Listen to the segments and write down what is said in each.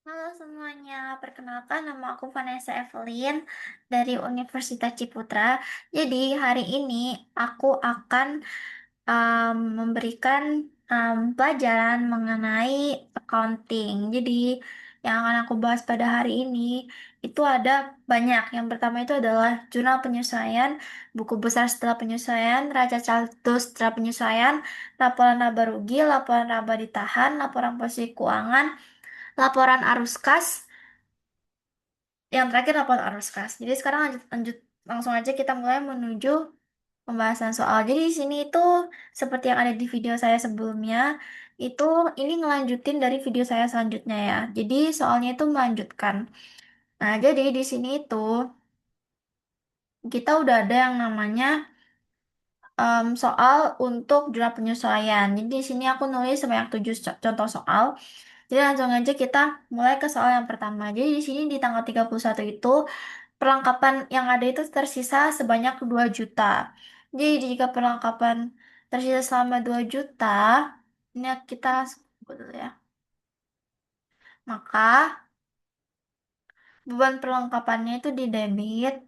Halo semuanya, perkenalkan nama aku Vanessa Evelyn dari Universitas Ciputra. Jadi hari ini aku akan memberikan pelajaran mengenai accounting. Jadi yang akan aku bahas pada hari ini itu ada banyak. Yang pertama itu adalah jurnal penyesuaian, buku besar setelah penyesuaian, raca saldo setelah penyesuaian, laporan laba rugi, laporan laba ditahan, laporan posisi keuangan, laporan arus kas, yang terakhir laporan arus kas. Jadi sekarang lanjut, lanjut langsung aja kita mulai menuju pembahasan soal. Jadi di sini itu seperti yang ada di video saya sebelumnya, itu ini ngelanjutin dari video saya selanjutnya ya. Jadi soalnya itu melanjutkan. Nah, jadi di sini itu kita udah ada yang namanya soal untuk jurnal penyesuaian. Jadi di sini aku nulis sebanyak 7 contoh soal. Jadi langsung aja kita mulai ke soal yang pertama. Jadi di sini di tanggal 31 itu perlengkapan yang ada itu tersisa sebanyak 2 juta. Jadi jika perlengkapan tersisa selama 2 juta, ini kita sebut dulu ya. Maka beban perlengkapannya itu di debit,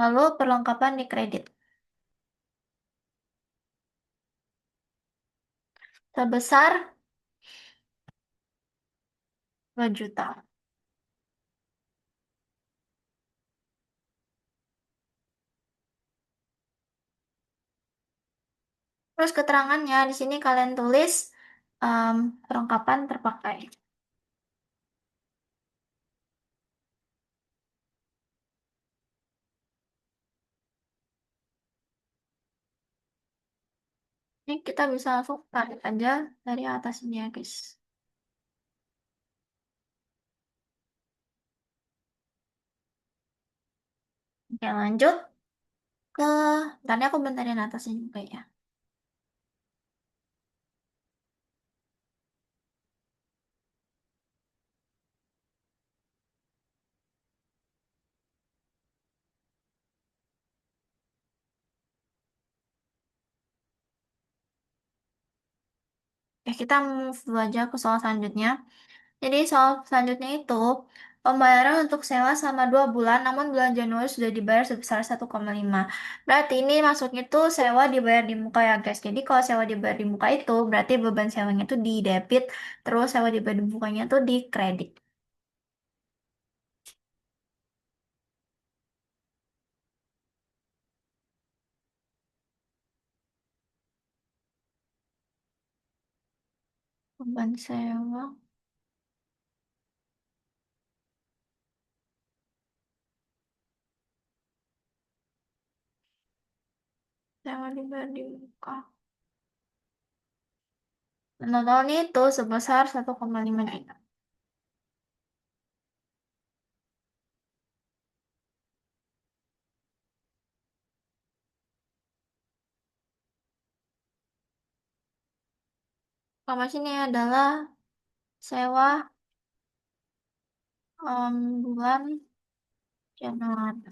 lalu perlengkapan di kredit sebesar 2 juta. Terus keterangannya di sini kalian tulis em, perlengkapan terpakai. Ini kita bisa langsung tarik aja dari atas ini ya guys. Oke lanjut ke, tadi aku bentarin atasnya juga ya. Oke, kita move dulu aja ke soal selanjutnya. Jadi soal selanjutnya itu pembayaran untuk sewa selama 2 bulan, namun bulan Januari sudah dibayar sebesar 1,5. Berarti ini masuknya tuh sewa dibayar di muka ya guys. Jadi kalau sewa dibayar di muka itu berarti beban sewanya itu di debit, terus sewa dibayar di mukanya tuh di kredit. Beban sewa dibayar di muka. Totalnya itu sebesar 1,5 juta. Sama sini adalah sewa bulan Januari.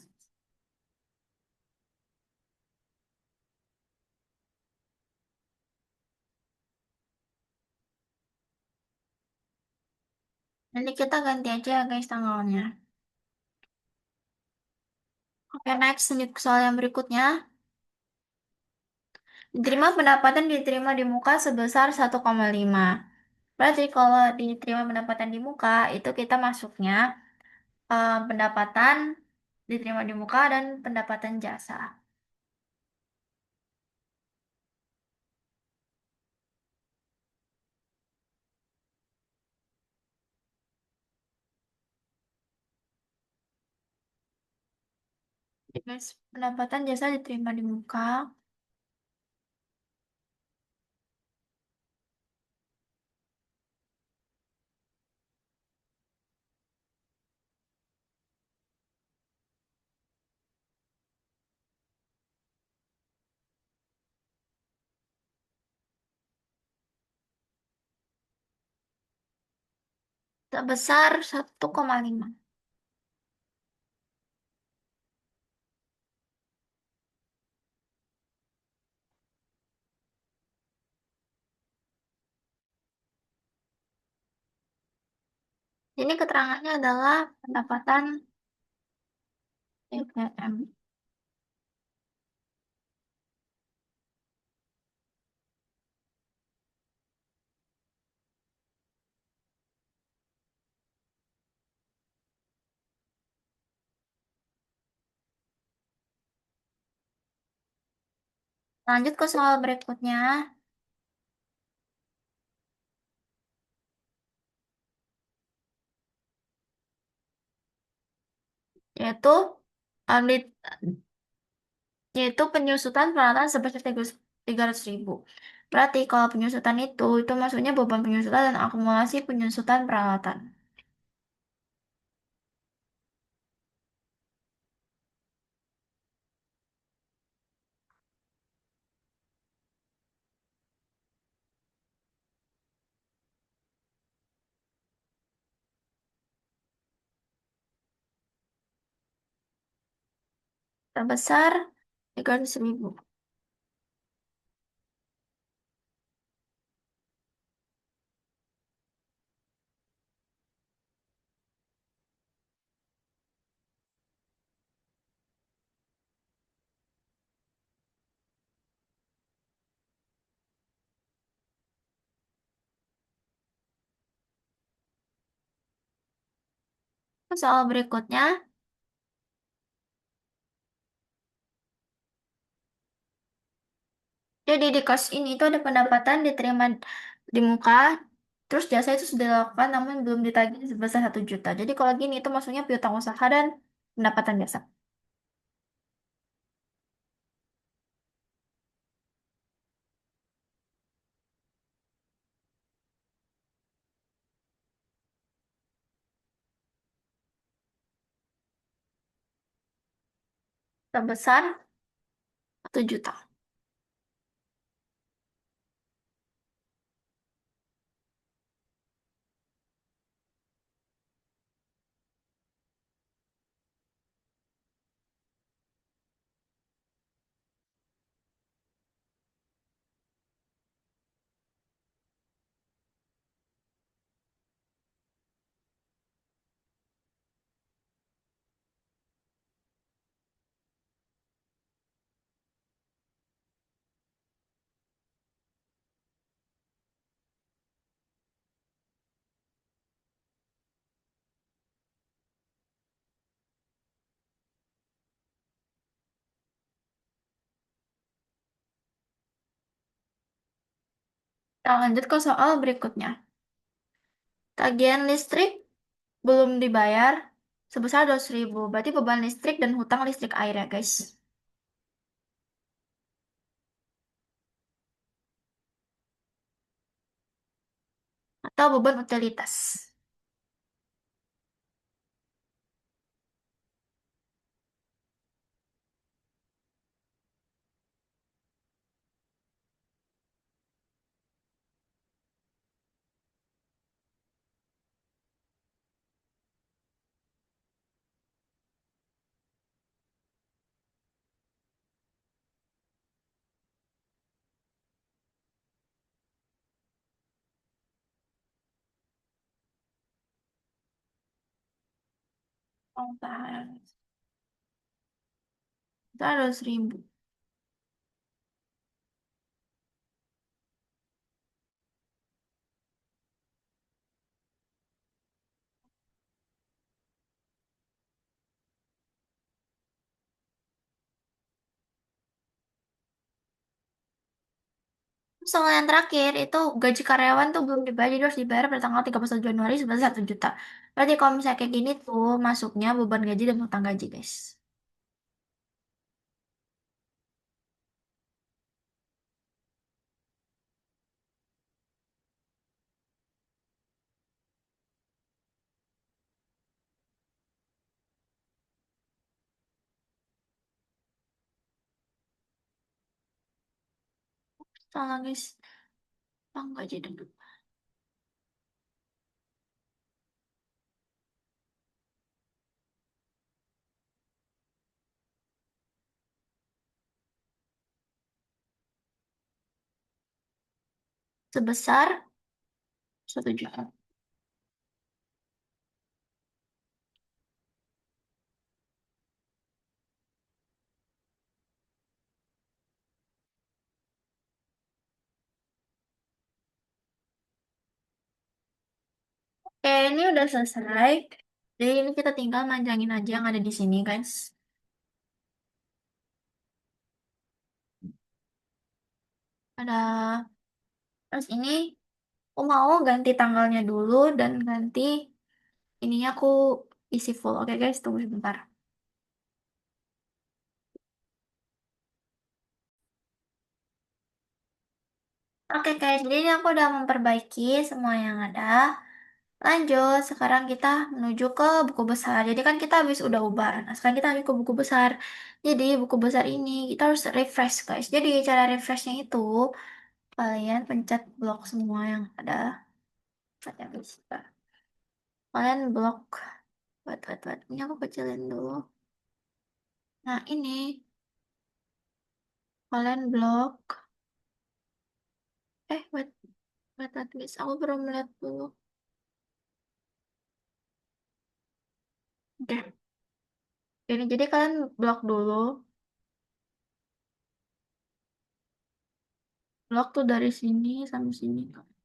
Nanti kita ganti aja ya guys tanggalnya. Oke, next lanjut ke soal yang berikutnya. Diterima pendapatan diterima di muka sebesar 1,5. Berarti kalau diterima pendapatan di muka, itu kita masuknya pendapatan diterima di muka dan pendapatan jasa. Jadi, guys, pendapatan jasa diterima di muka sebesar 1,5. Ini keterangannya adalah pendapatan EPM. Lanjut ke soal berikutnya, yaitu um, di- yaitu penyusutan peralatan sebesar 300.000. Berarti kalau penyusutan itu maksudnya beban penyusutan dan akumulasi penyusutan peralatan. Terbesar 300.000. Soal berikutnya, jadi di kos ini itu ada pendapatan diterima di muka, terus jasa itu sudah dilakukan namun belum ditagih sebesar 1 juta. Jadi kalau gini itu maksudnya piutang usaha dan pendapatan jasa. Terbesar 1 juta. Kita lanjut ke soal berikutnya. Tagihan listrik belum dibayar sebesar 200.000. Berarti beban listrik dan hutang listrik air ya guys. Atau beban utilitas. Oh, tahan. Itu 200.000. Soal yang terakhir itu gaji karyawan tuh belum dibayar, jadi harus dibayar pada tanggal 31 Januari sebesar 1 juta. Berarti kalau misalnya kayak gini tuh masuknya beban gaji dan hutang gaji guys. Salah guys. Hutang gaji dan sebesar 1 juta. Ini udah selesai. Jadi ini kita tinggal manjangin aja yang ada di sini, guys. Ada. Terus ini aku mau ganti tanggalnya dulu dan ganti ininya aku isi full. Oke, guys, tunggu sebentar. Oke, guys, jadi ini aku udah memperbaiki semua yang ada. Lanjut, sekarang kita menuju ke buku besar. Jadi kan kita habis udah ubah. Nah, sekarang kita habis ke buku besar. Jadi buku besar ini kita harus refresh, guys. Jadi cara refreshnya itu kalian pencet blok semua yang ada. Kalian bisa. Kalian blok. Buat. Ini aku kecilin dulu. Nah, ini kalian blok. Wait, guys. Aku belum lihat dulu. Oke. Ini jadi kalian blok dulu. Blok tuh dari sini sampai sini.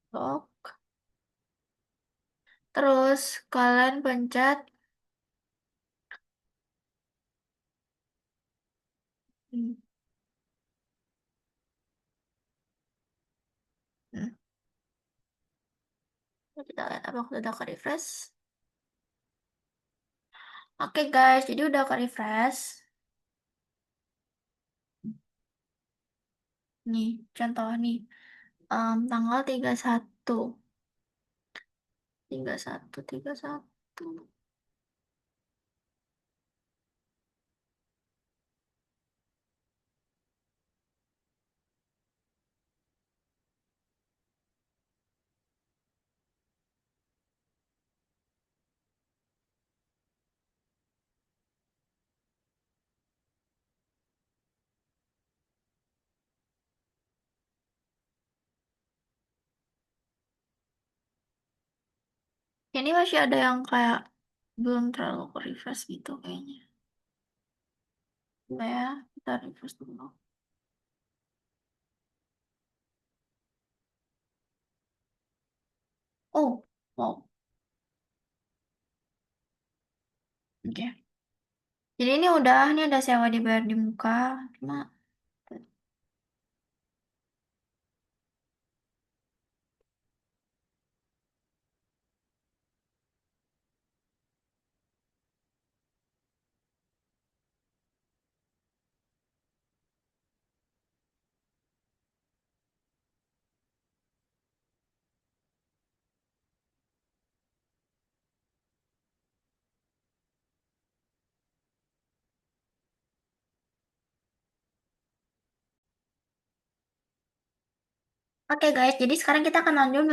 Blok. Terus kalian pencet. Hmm, hmm. Kita lihat apa udah ke refresh. Oke, guys, jadi udah ke refresh. Nih, contoh nih. Tanggal 31. 31. Ini masih ada yang kayak belum terlalu ke refresh gitu kayaknya. Coba ya, kita refresh dulu. Oh, wow. Oke. Jadi ini udah sewa dibayar di muka. Cuma, oke, guys, jadi sekarang kita akan lanjut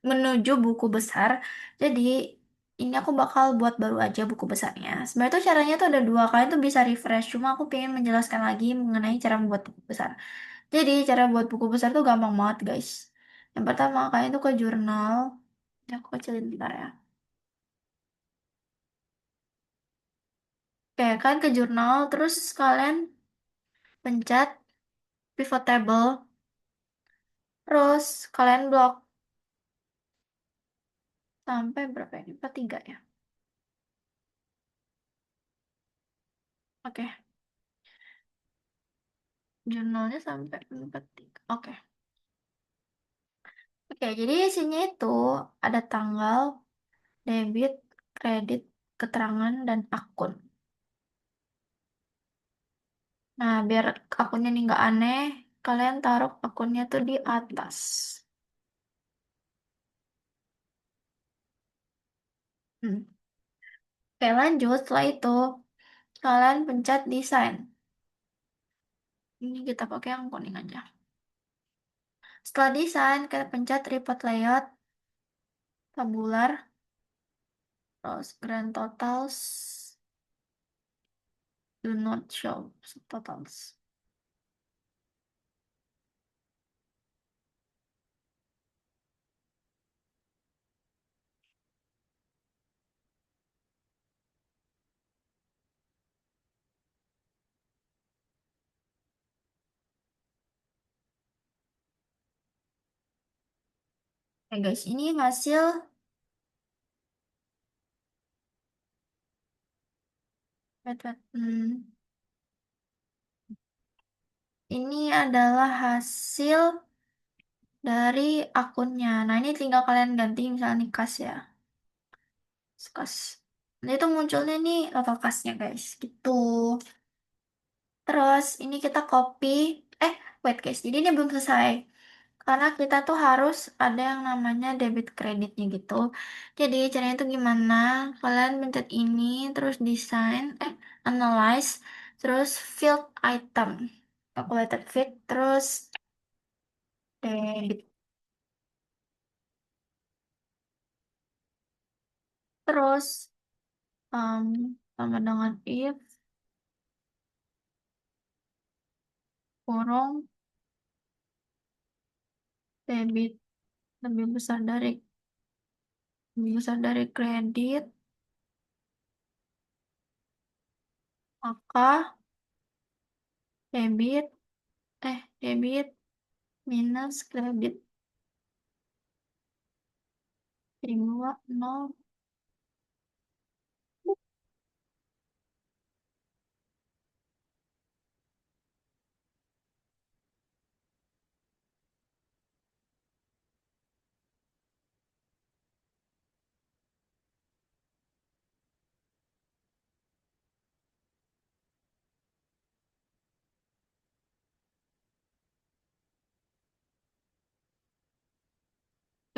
menuju buku besar. Jadi ini aku bakal buat baru aja buku besarnya. Sebenarnya tuh caranya tuh ada dua, kalian tuh bisa refresh. Cuma aku pengen menjelaskan lagi mengenai cara membuat buku besar. Jadi cara buat buku besar tuh gampang banget, guys. Yang pertama kalian tuh ke jurnal. Ya, aku kecilin bentar ya. Oke, kalian ke jurnal, terus kalian pencet pivot table, terus kalian blok sampai berapa ini? 43 ya. Oke, jurnalnya sampai 43. Oke. Oke, jadi isinya itu ada tanggal, debit, kredit, keterangan, dan akun. Nah, biar akunnya nih nggak aneh, kalian taruh akunnya tuh di atas. Hmm. Oke, lanjut. Setelah itu, kalian pencet desain. Ini kita pakai yang kuning aja. Setelah desain, kalian pencet report layout, tabular, terus grand totals, do not show subtotals. Oke guys, ini hasil Wait, wait. Ini adalah hasil dari akunnya. Nah, ini tinggal kalian ganti misalnya nih kas ya. Kas. Nah, itu munculnya nih total kasnya guys. Gitu. Terus ini kita copy. Eh, wait guys. Jadi ini belum selesai. Karena kita tuh harus ada yang namanya debit kreditnya gitu. Jadi caranya tuh gimana? Kalian pencet ini, terus design, analyze, terus field item. Calculated fit, terus debit. Terus sama dengan if kurung debit lebih besar dari kredit, maka debit debit minus kredit dua nol.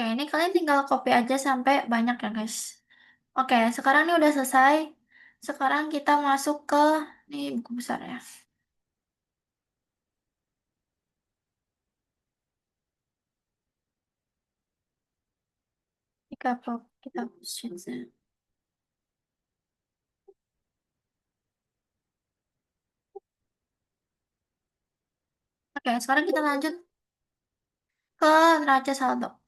Oke, ini kalian tinggal copy aja sampai banyak ya guys. Oke, sekarang ini udah selesai. Sekarang kita masuk ke nih buku besar ya. Kita hapus sheetsnya. Oke, sekarang kita lanjut ke neraca saldo.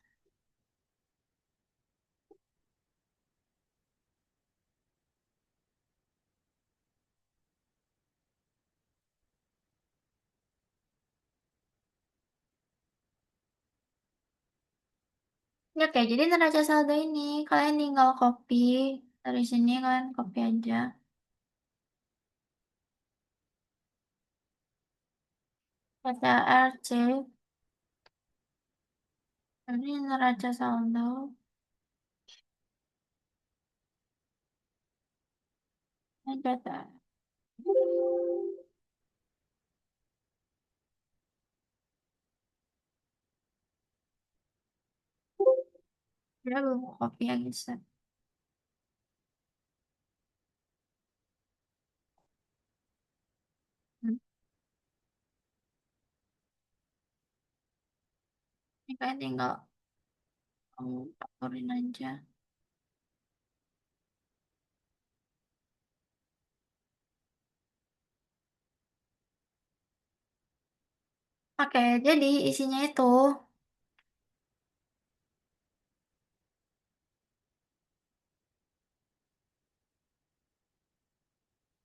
Ya, oke, jadi neraca saldo ini kalian tinggal copy dari sini, kalian copy aja. Kata RC, ini neraca saldo. Ini kata. Dia belum copy ya guys. Hmm, Ini kalian tinggal pastorin aja. Oke, jadi isinya itu.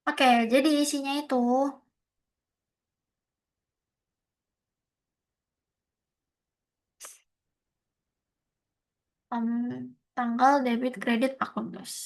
Oke, jadi isinya itu em, tanggal debit kredit akun guys.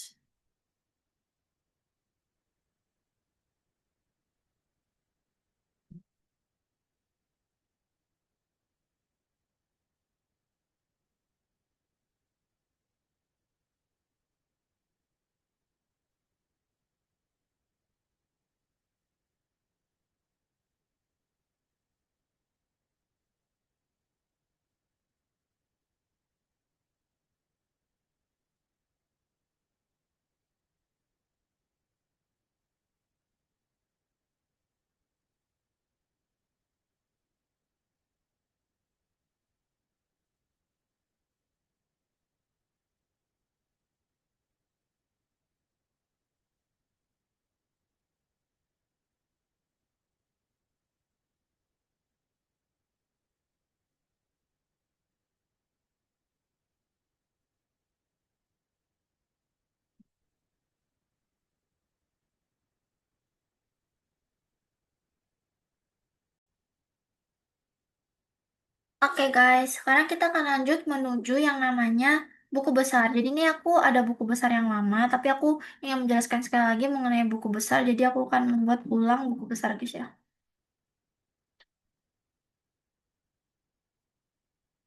Oke guys, sekarang kita akan lanjut menuju yang namanya buku besar. Jadi ini aku ada buku besar yang lama, tapi aku ingin menjelaskan sekali lagi mengenai buku besar. Jadi aku akan membuat ulang buku besar guys ya.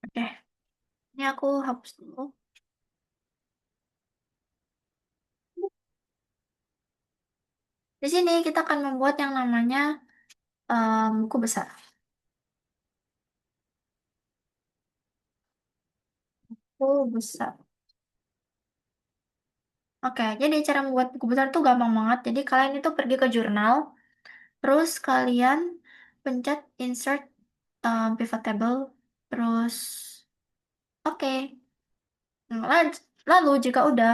Oke, ini aku hapus dulu. Di sini kita akan membuat yang namanya buku besar. Buku besar. Oke, jadi cara membuat buku besar tuh gampang banget. Jadi kalian itu pergi ke jurnal, terus kalian pencet insert pivot table, terus oke. Lalu jika udah,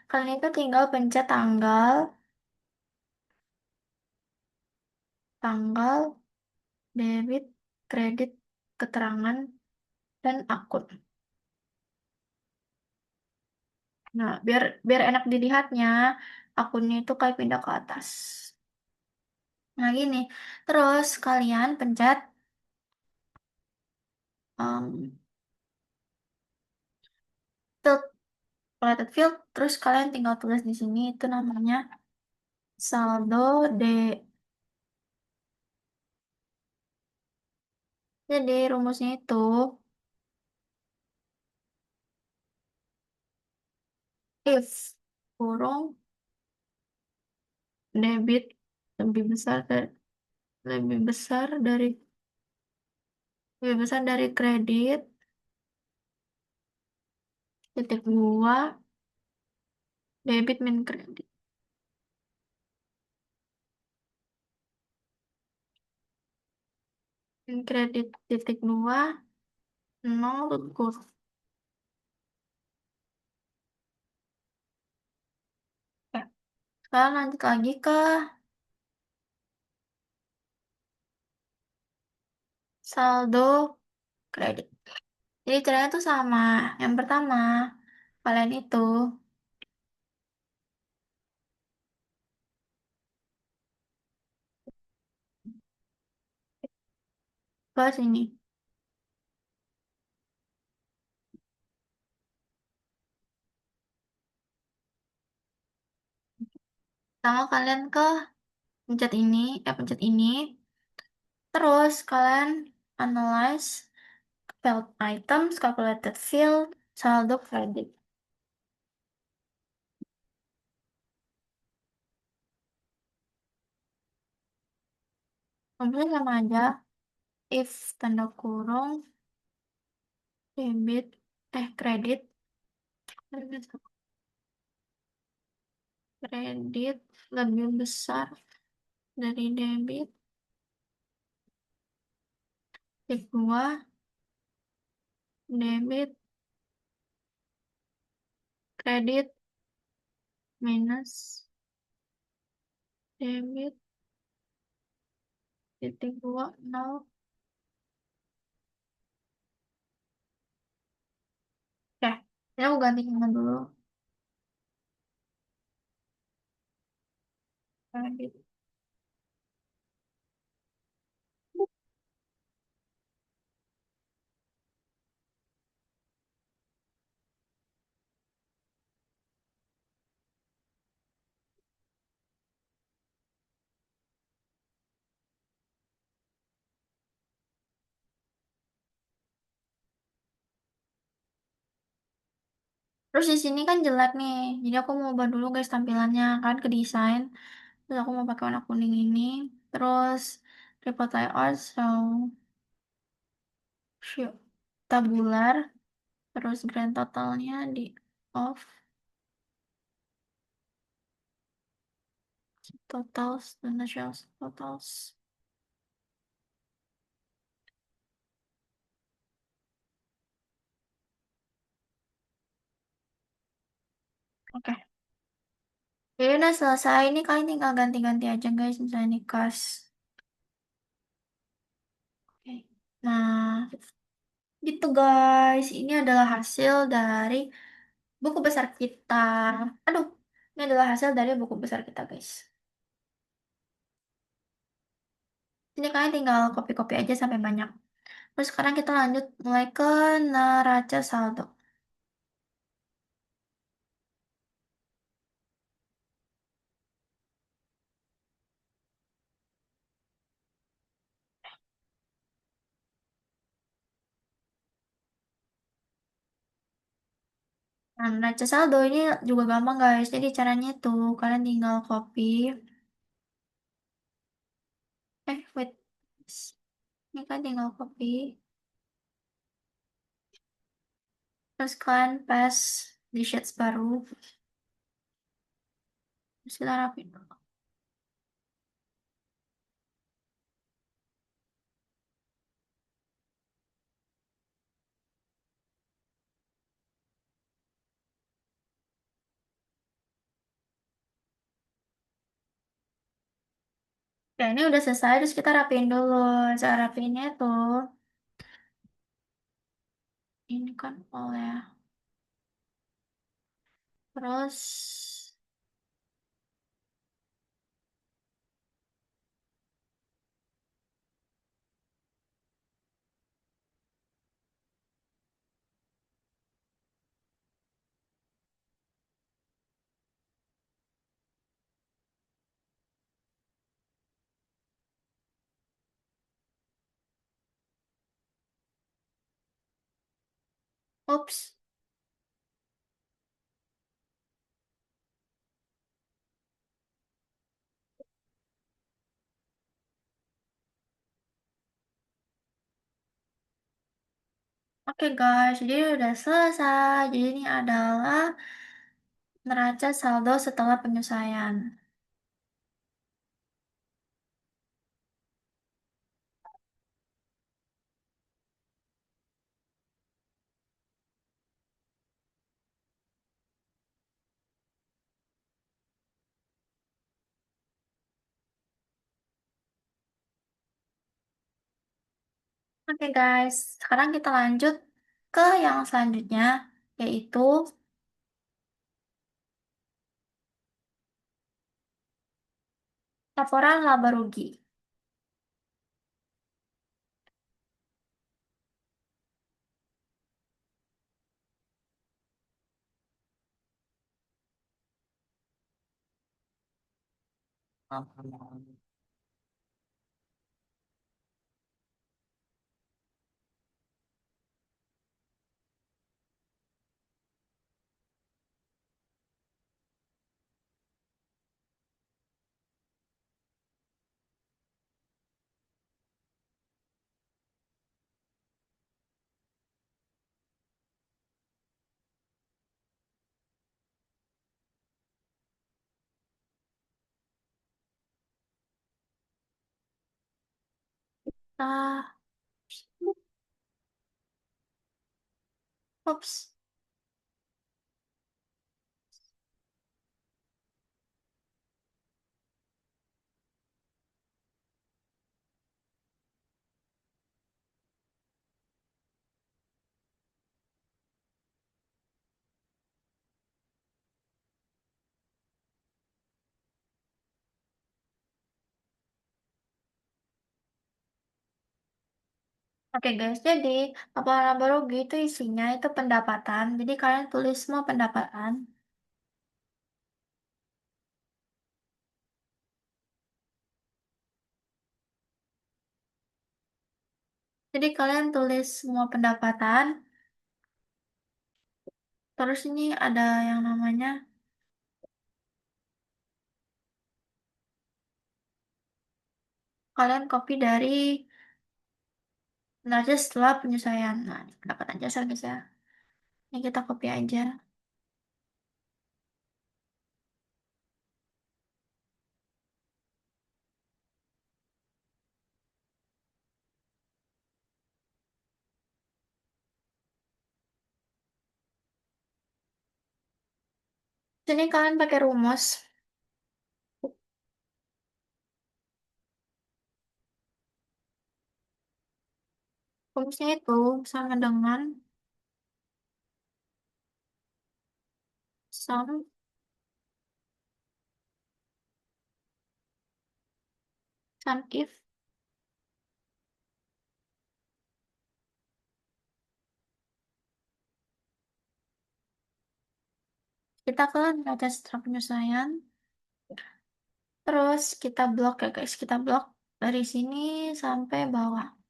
kalian itu tinggal pencet tanggal, tanggal, debit, kredit, keterangan, dan akun. Nah, biar biar enak dilihatnya, akunnya itu kayak pindah ke atas. Nah, gini. Terus kalian pencet um, field, related field, terus kalian tinggal tulis di sini itu namanya saldo de. Jadi rumusnya itu if kurung debit lebih besar dari lebih besar dari lebih besar dari kredit titik dua debit min kredit min kredit titik dua nol kur. Oke, sekarang lanjut lagi ke saldo kredit. Jadi caranya tuh sama. Yang pertama, kalian itu ke sini. Pertama kalian ke pencet ini, pencet ini. Terus kalian analyze failed items, calculated field, saldo kredit. Kemudian sama aja, if tanda kurung, debit, kredit, kredit lebih besar dari debit, titik dua, debit, kredit, minus, debit, titik dua, nol. Oke, ini aku ganti nama dulu. Kredit. Terus di sini kan jelek nih, jadi aku mau ubah dulu guys tampilannya kan ke desain. Terus aku mau pakai warna kuning ini. Terus report layout, so show tabular. Terus grand totalnya di off, totals, the national totals. Oke, jadi udah selesai. Ini kalian tinggal ganti-ganti aja guys, misalnya ini kas. Oke. Nah, gitu guys. Ini adalah hasil dari buku besar kita. Aduh, ini adalah hasil dari buku besar kita guys. Ini kalian tinggal copy-copy aja sampai banyak. Terus sekarang kita lanjut mulai ke neraca saldo. Nah, neraca saldo ini juga gampang guys. Jadi caranya tuh kalian tinggal copy. Wait. Ini kan tinggal copy. Terus kalian paste di sheets baru. Terus kita rapin. Ya, ini udah selesai. Terus kita rapiin dulu. Cara rapiinnya tuh. Ini kan all ya. Terus. Ups. Oke guys, jadi udah selesai. Jadi ini adalah neraca saldo setelah penyelesaian. Oke guys, sekarang kita lanjut ke yang selanjutnya, yaitu laporan laba rugi. Ah, ups. Oke guys, jadi laporan laba rugi itu isinya itu pendapatan. Jadi kalian tulis semua pendapatan. Jadi kalian tulis semua pendapatan. Terus ini ada yang namanya kalian copy dari neraca setelah penyelesaian. Nah, ini pendapatan jasa guys ya. Ini kita copy aja. Sini kalian pakai rumus. Rumusnya itu sama dengan sum if kita ke neraca setelah penyelesaian. Terus kita blok ya guys, kita blok dari sini sampai bawah.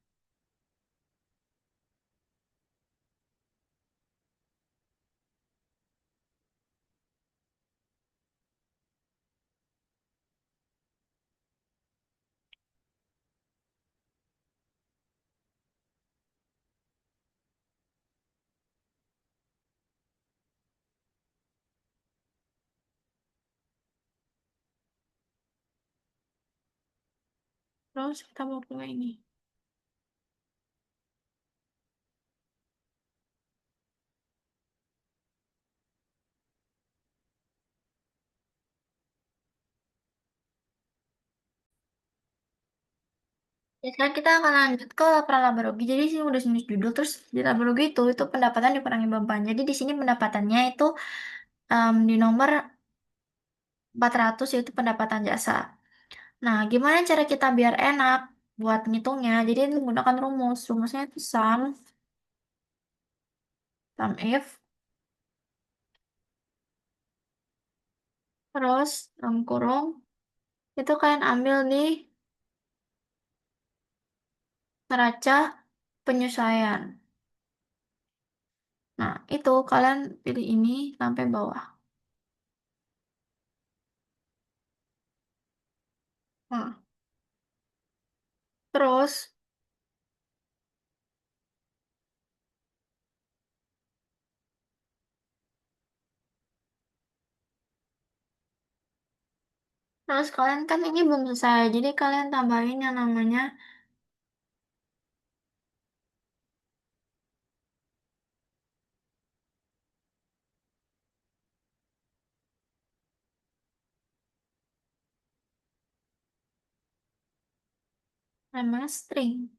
Terus kita mau ke ini. Ya, sekarang kita akan lanjut ke laporan laba rugi. Jadi sini udah jenis judul, terus di laba rugi itu pendapatan dikurangi beban. Jadi di sini pendapatannya itu di nomor 400 yaitu pendapatan jasa. Nah, gimana cara kita biar enak buat ngitungnya? Jadi menggunakan rumus. Rumusnya itu sum if, terus dalam kurung, itu kalian ambil di neraca penyesuaian. Nah, itu kalian pilih ini sampai bawah. Nah, terus, terus kalian kan ini belum selesai. Jadi kalian tambahin yang namanya string.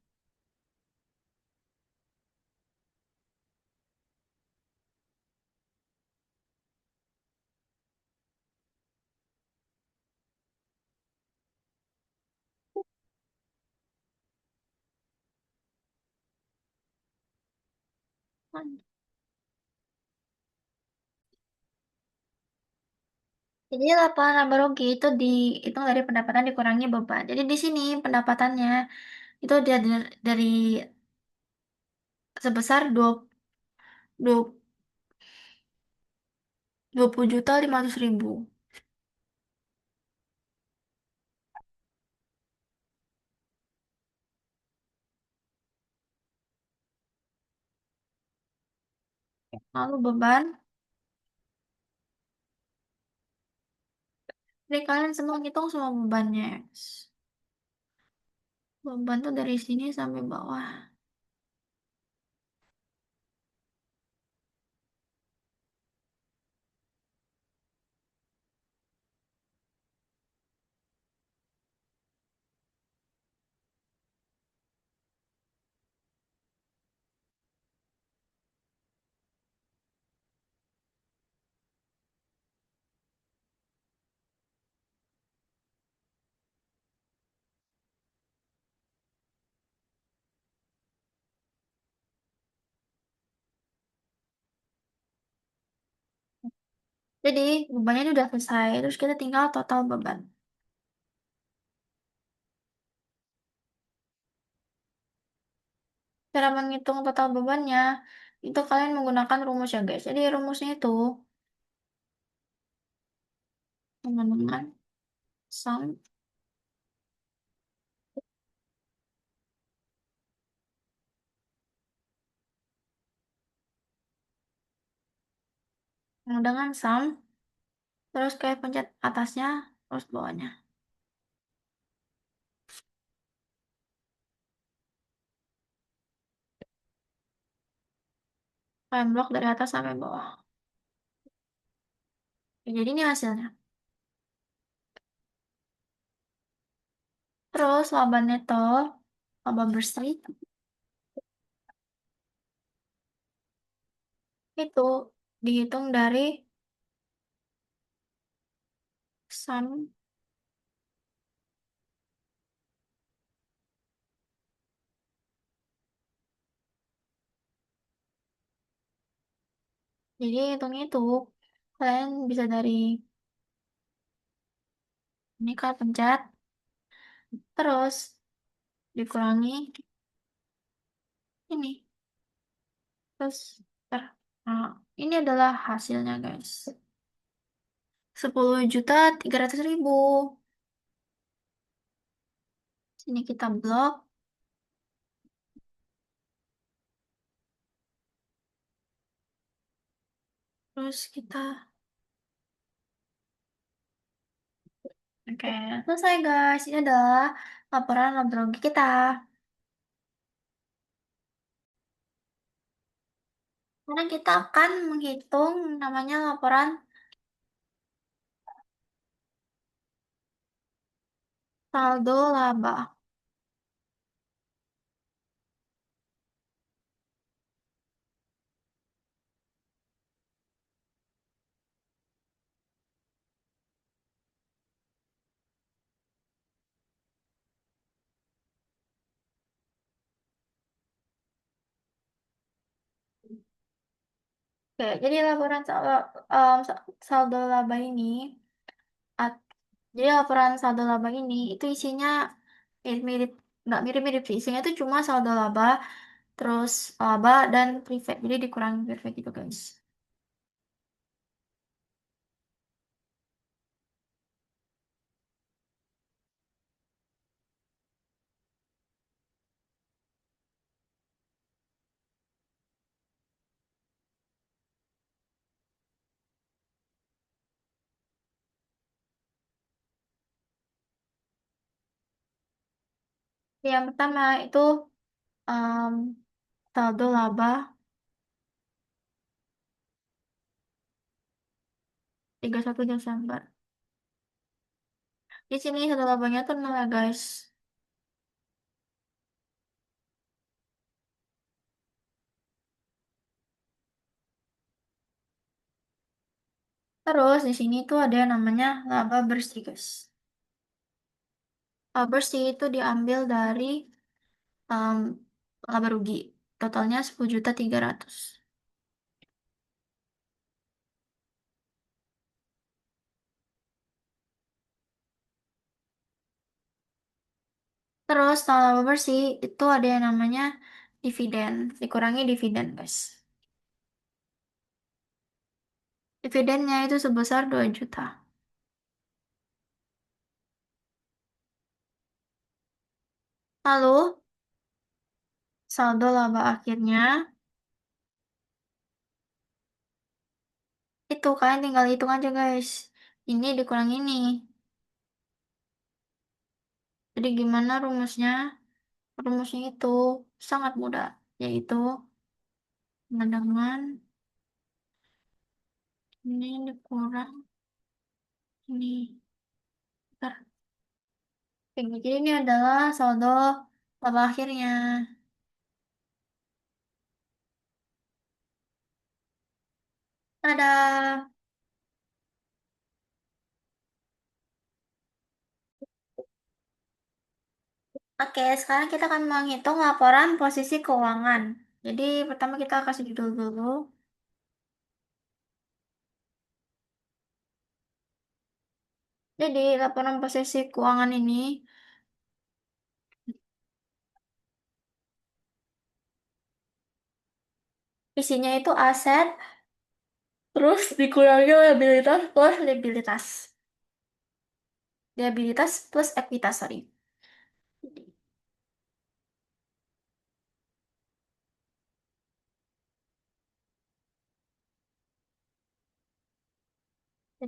Jadi laporan laba rugi itu dihitung dari pendapatan dikurangi beban. Jadi di sini pendapatannya itu dari sebesar 20.500.000. Lalu beban, jadi kalian semua hitung semua bebannya. Beban tuh dari sini sampai bawah. Jadi bebannya itu udah selesai. Terus kita tinggal total beban. Cara menghitung total bebannya, itu kalian menggunakan rumus ya guys. Jadi rumusnya itu teman-teman sum dengan sum, terus kayak pencet atasnya, terus bawahnya. Kalian blok dari atas sampai bawah. Oke, jadi ini hasilnya. Terus laba neto, laba bersih, itu dihitung dari sum. Jadi hitungnya itu kalian bisa dari ini kalian pencet, terus dikurangi ini, terus nah, ini adalah hasilnya guys. 10.300.000. Sini kita blok, terus kita Oke, selesai guys. Ini adalah laporan laboratorium kita. Sekarang kita akan menghitung namanya laporan saldo laba. Oke, jadi laporan saldo laba ini, at- jadi laporan saldo laba ini itu isinya mirip-mirip, nggak mirip-mirip sih, isinya itu cuma saldo laba, terus laba dan prefect, jadi dikurangi prefect gitu guys. Yang pertama itu em, saldo laba 31 Desember. Di sini saldo labanya tuh 0 ya guys. Terus di sini tuh ada yang namanya laba bersih guys. Laba bersih itu diambil dari em, laba rugi. Totalnya 10.300.000. Terus setelah laba bersih itu ada yang namanya dividen. Dikurangi dividen guys. Dividennya itu sebesar 2 juta. Lalu saldo laba akhirnya itu kalian tinggal hitung aja guys. Ini dikurang ini. Jadi gimana rumusnya? Rumusnya itu sangat mudah, yaitu dengan ini dikurang ini. Bentar. Oke, jadi ini adalah saldo laba akhirnya. Ada. Oke, sekarang kita akan menghitung laporan posisi keuangan. Jadi pertama kita kasih judul dulu. Jadi laporan posisi keuangan ini isinya itu aset, terus dikurangi liabilitas plus liabilitas. Liabilitas plus ekuitas, sorry.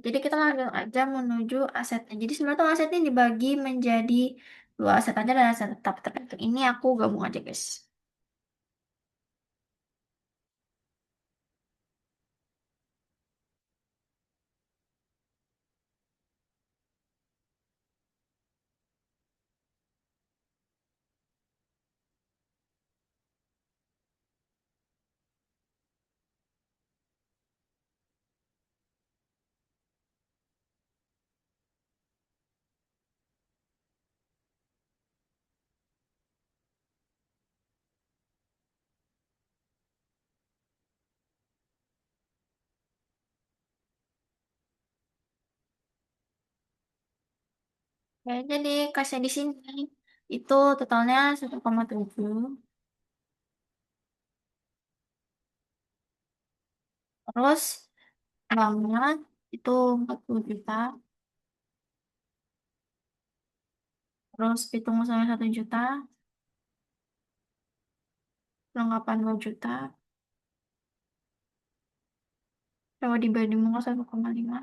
Jadi kita langsung aja menuju asetnya. Jadi sebenarnya tuh aset ini dibagi menjadi dua, aset aja dan aset tetap. Tapi untuk ini aku gabung aja guys. Ya, jadi kasih di sini itu totalnya 1,7. Terus uangnya itu 40 juta. Terus pitung usahanya 1 juta. Perlengkapan 2 juta. Coba dibagi muka 1,5.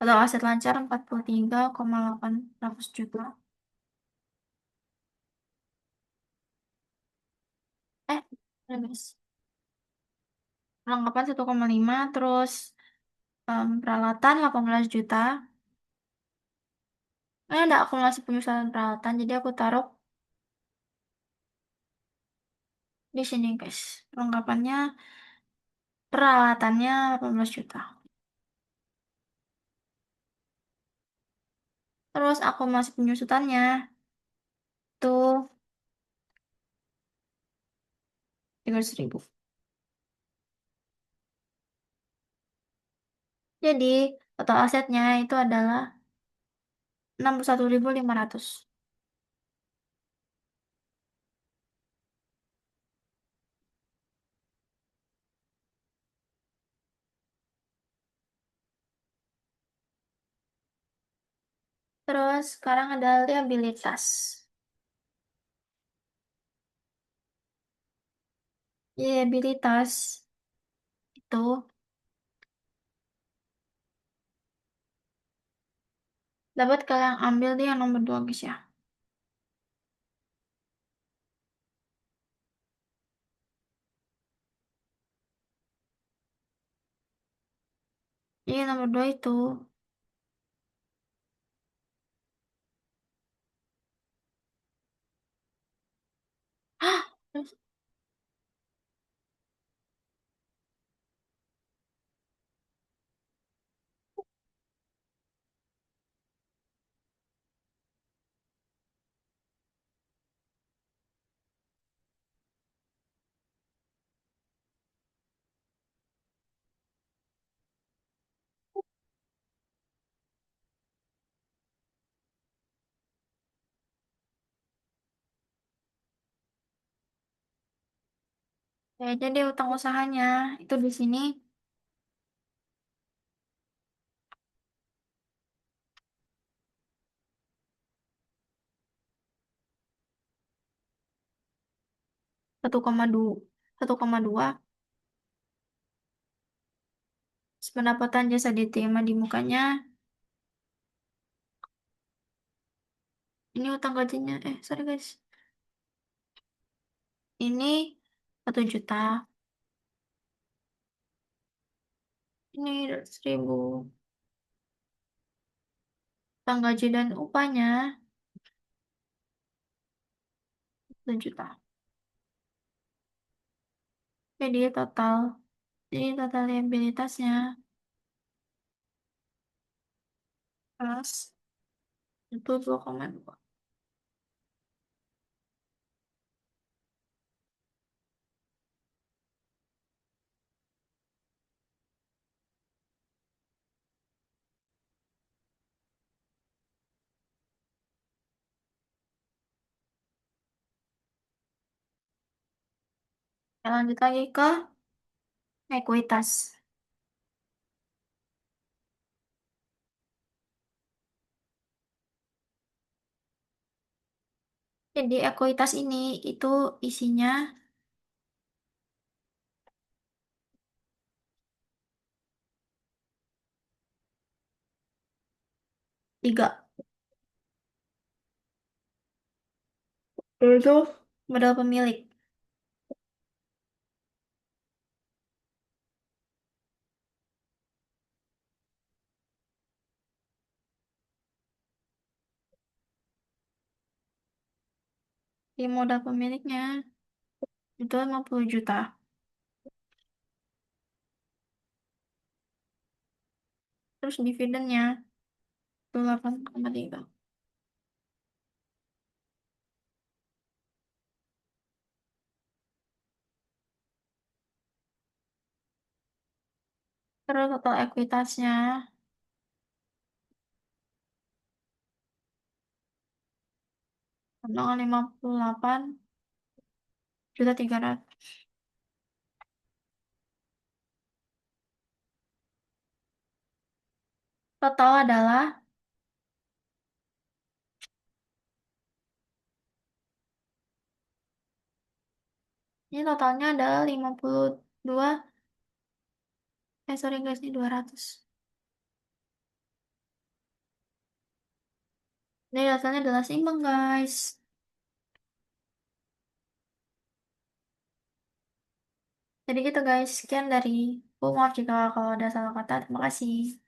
Total aset lancar 43,800 juta. Eh, guys. Perlengkapan 1,5, terus peralatan 18 juta. Ada akumulasi penyusunan peralatan, jadi aku taruh di sini, guys. Perlengkapannya, peralatannya 18 juta. Terus akumulasi penyusutannya tuh 300.000. Jadi, total asetnya itu adalah 61.500. Terus, sekarang ada liabilitas. Liabilitas itu dapat kalian ambil di yang nomor 2, guys ya. Jadi nomor 2 itu. Hah? Ya, jadi utang usahanya itu di sini 1,2, 1,2. Pendapatan jasa diterima di mukanya. Ini utang gajinya. Sorry guys. Ini 1 juta. Ini 200.000. Utang gaji dan upahnya 1 juta. Jadi total. Jadi total liabilitasnya plus itu 2,2. Kita lanjut lagi ke ekuitas. Jadi ekuitas ini itu isinya 3. Yaitu modal pemilik. Di modal pemiliknya itu 50 juta. Terus dividennya itu 8,3. Terus total ekuitasnya 58.300.000. Total adalah, ini totalnya adalah 52, sorry guys, ini 200. Jadi hasilnya adalah seimbang, guys. Jadi gitu, guys. Sekian dari aku. Maaf jika kalau ada salah kata. Terima kasih.